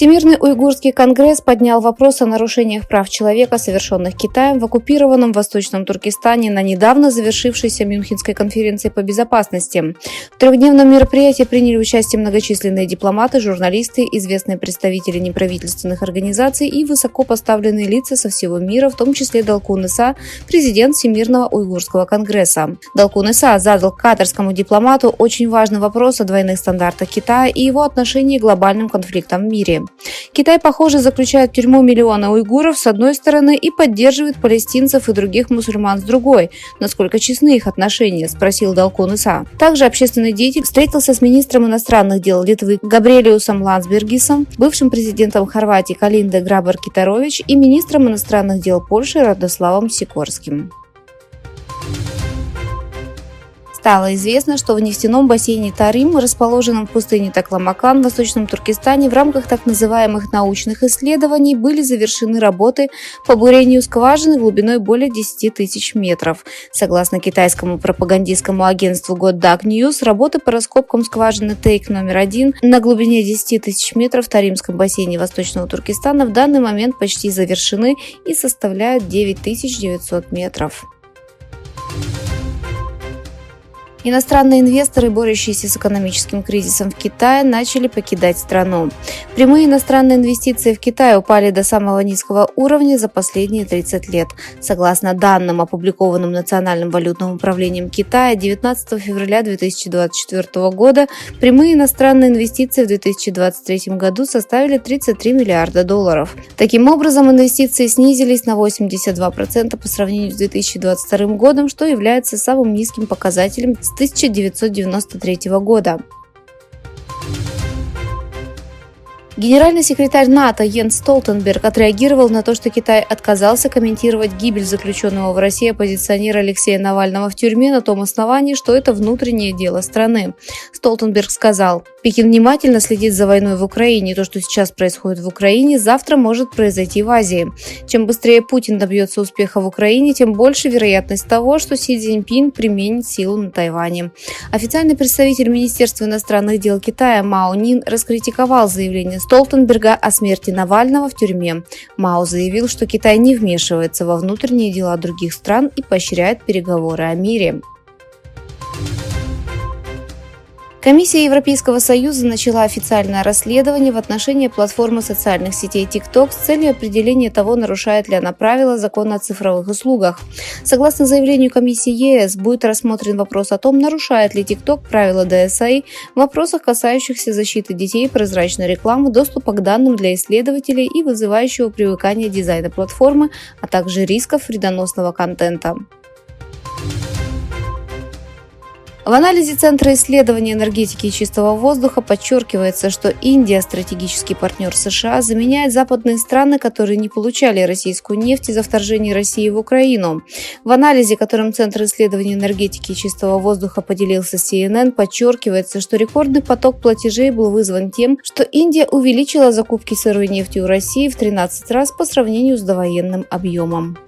Всемирный уйгурский конгресс поднял вопрос о нарушениях прав человека, совершенных Китаем в оккупированном Восточном Туркестане на недавно завершившейся Мюнхенской конференции по безопасности. В трехдневном мероприятии приняли участие многочисленные дипломаты, журналисты, известные представители неправительственных организаций и высокопоставленные лица со всего мира, в том числе Далкун Иса, президент Всемирного уйгурского конгресса. Далкун Иса задал катарскому дипломату очень важный вопрос о двойных стандартах Китая и его отношении к глобальным конфликтам в мире. Китай, похоже, заключает в тюрьму миллионы уйгуров с одной стороны и поддерживает палестинцев и других мусульман с другой. Насколько честны их отношения, спросил Далкун Иса. Также общественный деятель встретился с министром иностранных дел Литвы Габриэлиусом Ландсбергисом, бывшим президентом Хорватии Калиндой Грабар-Китарович и министром иностранных дел Польши Радославом Сикорским. Стало известно, что в нефтяном бассейне Тарим, расположенном в пустыне Такламакан в Восточном Туркестане, в рамках так называемых научных исследований были завершены работы по бурению скважины глубиной более 10 тысяч метров. Согласно китайскому пропагандистскому агентству Goddaq News, работы по раскопкам скважины Тейк номер 1 на глубине 10 тысяч метров в Таримском бассейне Восточного Туркестана в данный момент почти завершены и составляют 9900 метров. Иностранные инвесторы, борющиеся с экономическим кризисом в Китае, начали покидать страну. Прямые иностранные инвестиции в Китай упали до самого низкого уровня за последние 30 лет. Согласно данным, опубликованным Национальным валютным управлением Китая, 19 февраля 2024 года прямые иностранные инвестиции в 2023 году составили 33 миллиарда долларов. Таким образом, инвестиции снизились на 82% по сравнению с 2022 годом, что является самым низким показателем с 1993 года. Генеральный секретарь НАТО Йенс Столтенберг отреагировал на то, что Китай отказался комментировать гибель заключенного в России оппозиционера Алексея Навального в тюрьме на том основании, что это внутреннее дело страны. Столтенберг сказал: «Пекин внимательно следит за войной в Украине. То, что сейчас происходит в Украине, завтра может произойти в Азии. Чем быстрее Путин добьется успеха в Украине, тем больше вероятность того, что Си Цзиньпин применит силу на Тайване». Официальный представитель Министерства иностранных дел Китая Мао Нин раскритиковал заявление Столтенберга о смерти Навального в тюрьме. Мао заявил, что Китай не вмешивается во внутренние дела других стран и поощряет переговоры о мире. Комиссия Европейского Союза начала официальное расследование в отношении платформы социальных сетей TikTok с целью определения того, нарушает ли она правила закона о цифровых услугах. Согласно заявлению комиссии ЕС, будет рассмотрен вопрос о том, нарушает ли TikTok правила DSA в вопросах, касающихся защиты детей, прозрачной рекламы, доступа к данным для исследователей и вызывающего привыкания дизайна платформы, а также рисков вредоносного контента. В анализе Центра исследования энергетики и чистого воздуха подчеркивается, что Индия, стратегический партнер США, заменяет западные страны, которые не получали российскую нефть из-за вторжения России в Украину. В анализе, которым Центр исследования энергетики и чистого воздуха поделился с CNN, подчеркивается, что рекордный поток платежей был вызван тем, что Индия увеличила закупки сырой нефти у России в 13 раз по сравнению с довоенным объемом.